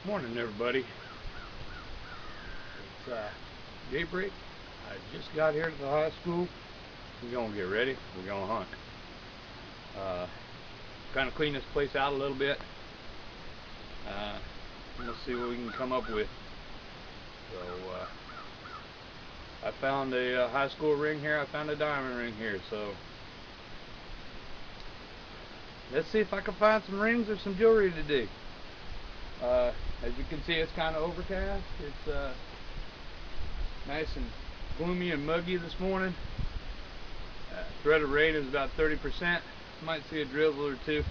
Morning, everybody. It's daybreak. I just got here to the high school. We're gonna get ready. We're gonna hunt. Kind of clean this place out a little bit. We'll see what we can come up with. So I found a high school ring here. I found a diamond ring here. So let's see if I can find some rings or some jewelry today. As you can see, it's kind of overcast. It's nice and gloomy and muggy this morning. Threat of rain is about 30%. Might see a drizzle or two.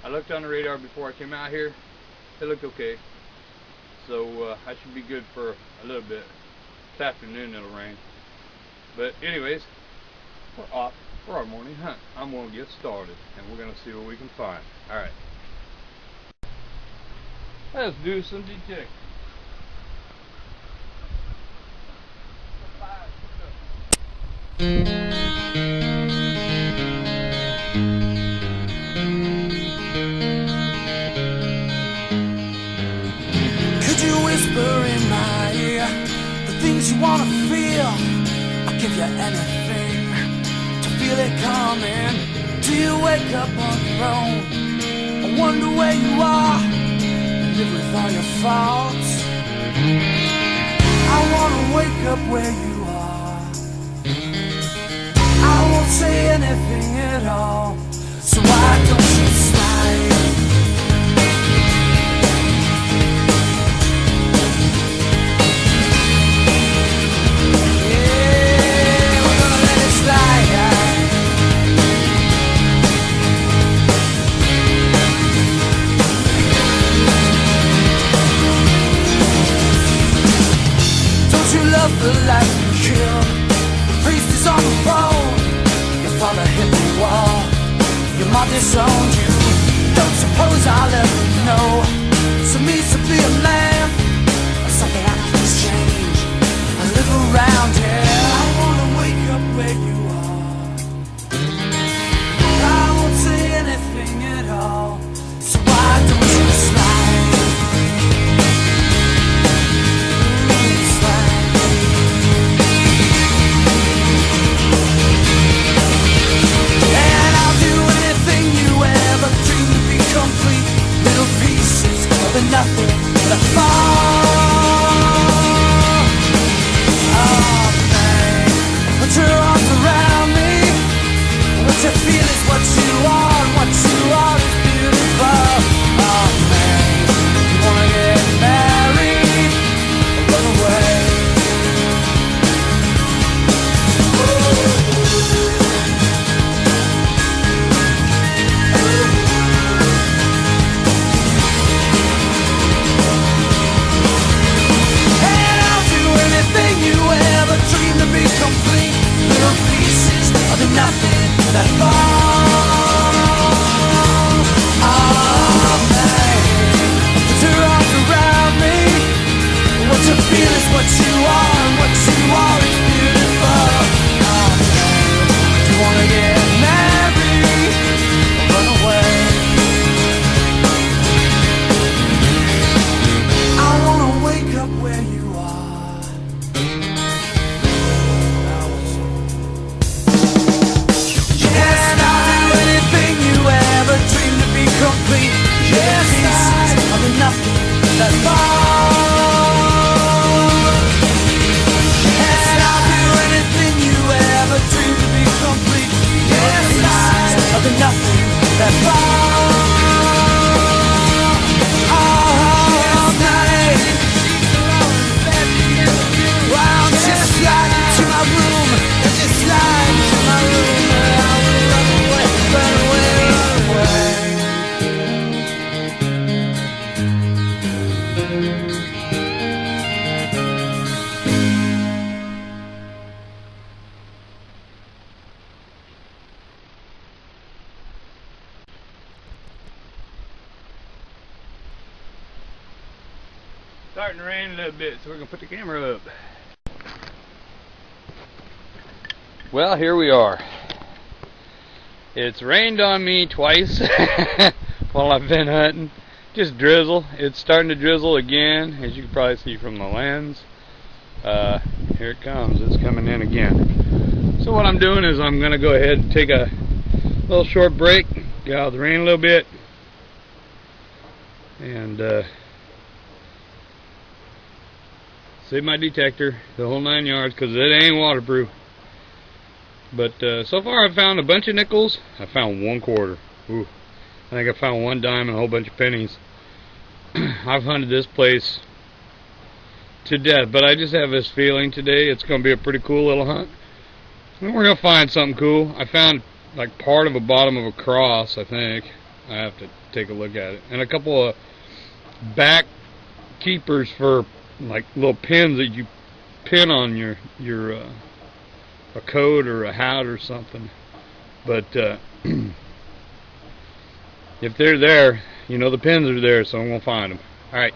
I looked on the radar before I came out here. It looked okay. So I should be good for a little bit. This afternoon it'll rain. But anyways, we're off for our morning hunt. I'm going to get started and we're going to see what we can find. Alright. Let's do some detecting. Could you whisper in my ear the things you wanna feel? I'll give you anything to feel it coming. Do you wake up on your own? I wonder where you are. Live with all your faults. I wanna wake up where you are. I won't say anything at all. So why don't you smile? Yeah, we're gonna let it slide. Love the life you kill. The priest is on the phone. Your father hit the wall. Your mom disowned you. Don't suppose I'll ever know. So means to be a man or something I can exchange. I live around here. I wanna wake up where you are. I won't say anything at all. So why don't you slide? Nothing but a fall. Oh man, put your arms around me. What you feel is what you are, and what you are is beautiful. Oh man, you wanna get married or run away? Nothing that falls. Oh man, put your arms around me. What you feel is what you are, and what you are is beautiful. Oh man, do you wanna get married or run away? I wanna wake up where you are. Complete, yes, pieces of nothing that falls. And I'll do anything you ever dreamed to be complete. Yes, pieces of nothing that falls. All night, well, just slide into my room, just slide into my room, and I will run away, run away, run away. Starting to rain a little bit, so we're gonna put the camera up. Well, here we are. It's rained on me twice while I've been hunting. just drizzle. It's starting to drizzle again, as you can probably see from the lens. Here it comes. It's coming in again. So what I'm doing is I'm going to go ahead and take a little short break, get out of the rain a little bit, and save my detector, the whole 9 yards, because it ain't waterproof. But so far I've found a bunch of nickels. I found 1 quarter. Ooh. I think I found 1 dime and a whole bunch of pennies. I've hunted this place to death, but I just have this feeling today it's going to be a pretty cool little hunt. And we're going to find something cool. I found like part of the bottom of a cross, I think. I have to take a look at it. And a couple of back keepers for like little pins that you pin on your a coat or a hat or something. But if they're there, you know the pins are there, so I'm going to find them. Alright.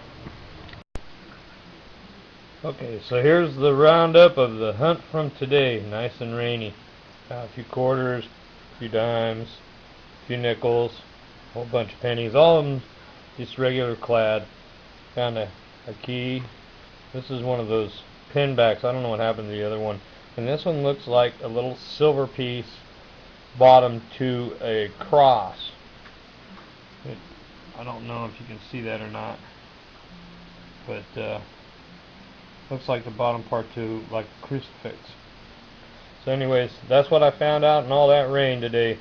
Okay, so here's the roundup of the hunt from today. Nice and rainy. A few quarters, a few dimes, a few nickels, a whole bunch of pennies. All of them just regular clad. Found a key. This is one of those pin backs. I don't know what happened to the other one. And this one looks like a little silver piece bottom to a cross. I don't know if you can see that or not, but looks like the bottom part to like a crucifix. So anyways, that's what I found out in all that rain today.